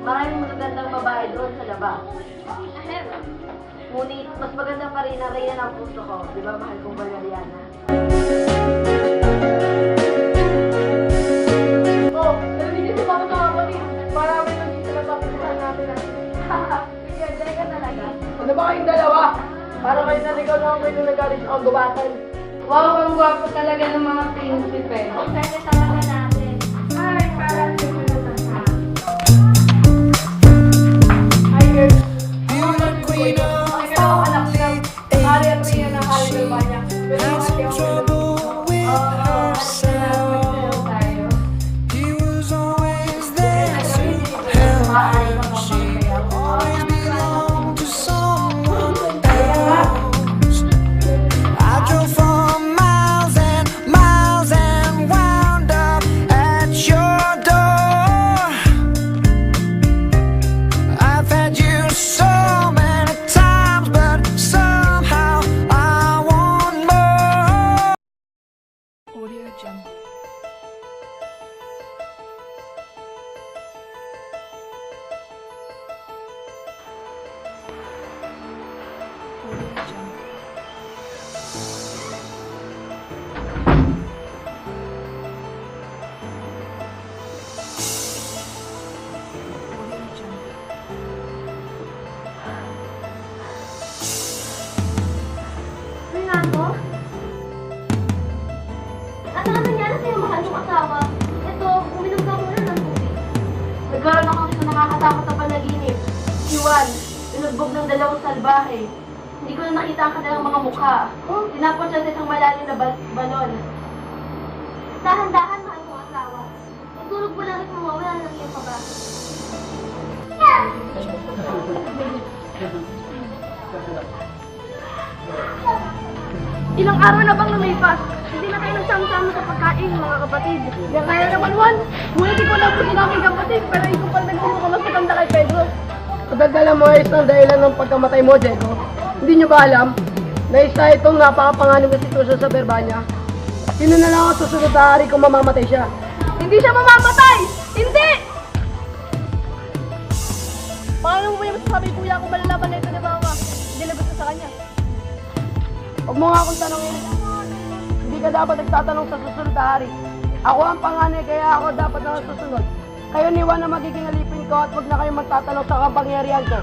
Maraming magagandang babae doon sa labas. Ngunit, mas maganda pa rin ang reyna ng puso ko. Di ba, mahal kong Valeriana? Oh, narinig niyo si Papa sa kapatid. Para may nandito na papuntahan natin na. Sige, dahil ka talaga. Ano ba kayong dalawa? Para kayo naligaw na ako may nagalit akong gubatan. Wow, ang gwapo talaga ng mga prinsipe. Pwede talaga natin. Ay, parang hindi ko na sa. Hi, girl. Ikaw, anak ng Hari at Rhea ng Hari ng Banya. Pero hindi ako Fernando? Ano naman nangyari sa'yo, mahal mong asawa? Ito, uminom ka muna ng tubig. Nagkaroon ako sa nakakatakot na panaginip. Si Juan, binugbog ng dalawang salbahe. Hindi ko na nakita ang kanilang mga mukha. Tinapon siya sa isang malalim na balon. Dahan-dahan, mahal mong asawa. Pagtulog mo lang at mawawala ng iyong kaba. Ilang araw na bang lumipas? Hindi na kayo nagsama-sama sa pagkain, mga kapatid. Yan kaya naman, Juan. Ngunit ikaw na po sila aking kapatid, pero ikaw pa nagmumukha magpatanda kay Pedro. Kadadala mo ay isang dahilan ng pagkamatay mo, Diego. Hindi nyo ba alam na isa itong napakapanganib na sitwasyon sa Berbanya? Sino na lang ang susunod na hari kung mamamatay siya? Hindi siya mamamatay! Hindi! Paano mo yung masasabi, kuya, kung malalaban na ito na ba hindi lagot sa kanya? Huwag mo nga akong tanongin. Hindi ka dapat nagtatanong sa susunod na hari. Ako ang panganay, kaya ako dapat na susunod. Kayo ni Juan na magiging alipin ko at huwag na kayong magtatanong sa kapangyarihan ko.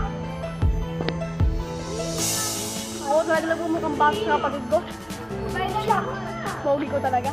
Ako talaga mukhang bakit sa kapatid ko. Pogi ko talaga.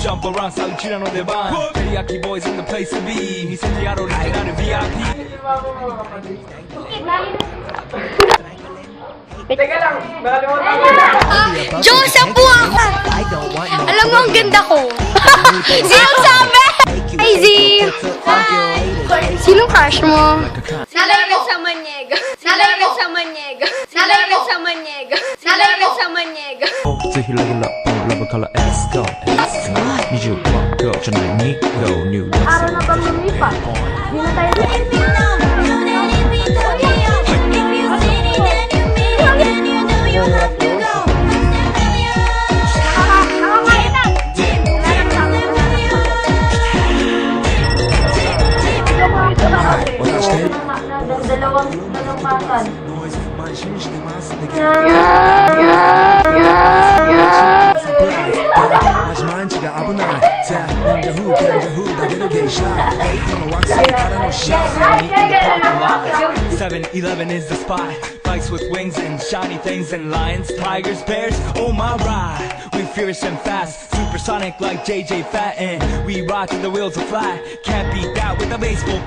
Jump around sa uchira no deban Teriyaki boys in the place to be Miseti aro original VIP Teka lang, nakalimutan ko. Joseph po ako! Alam mo, ang ganda ko. Sino sabi? Hi, Z! Hi! Sinong crush mo? Nalagay sa Maniega. Nalagay sa Maniega. Nalagay sa Maniega. Nalagay sa Maniega. ぜひラブラップラブカラーエスコ20万個じゃない2個ニューレッ Araw na bang lumipas? Di na tayo dalawang pasal. 하지만 지가 아브나 자 남자 다 되게 샤 에이터는 왁스에 바라는 샤 7-Eleven is the spot. Bikes with wings and shiny things and lions, tigers, bears, oh my ride. We fierce and fast, supersonic like JJ Fat, and we ride till the wheels are flat. Can't beat that with a baseball.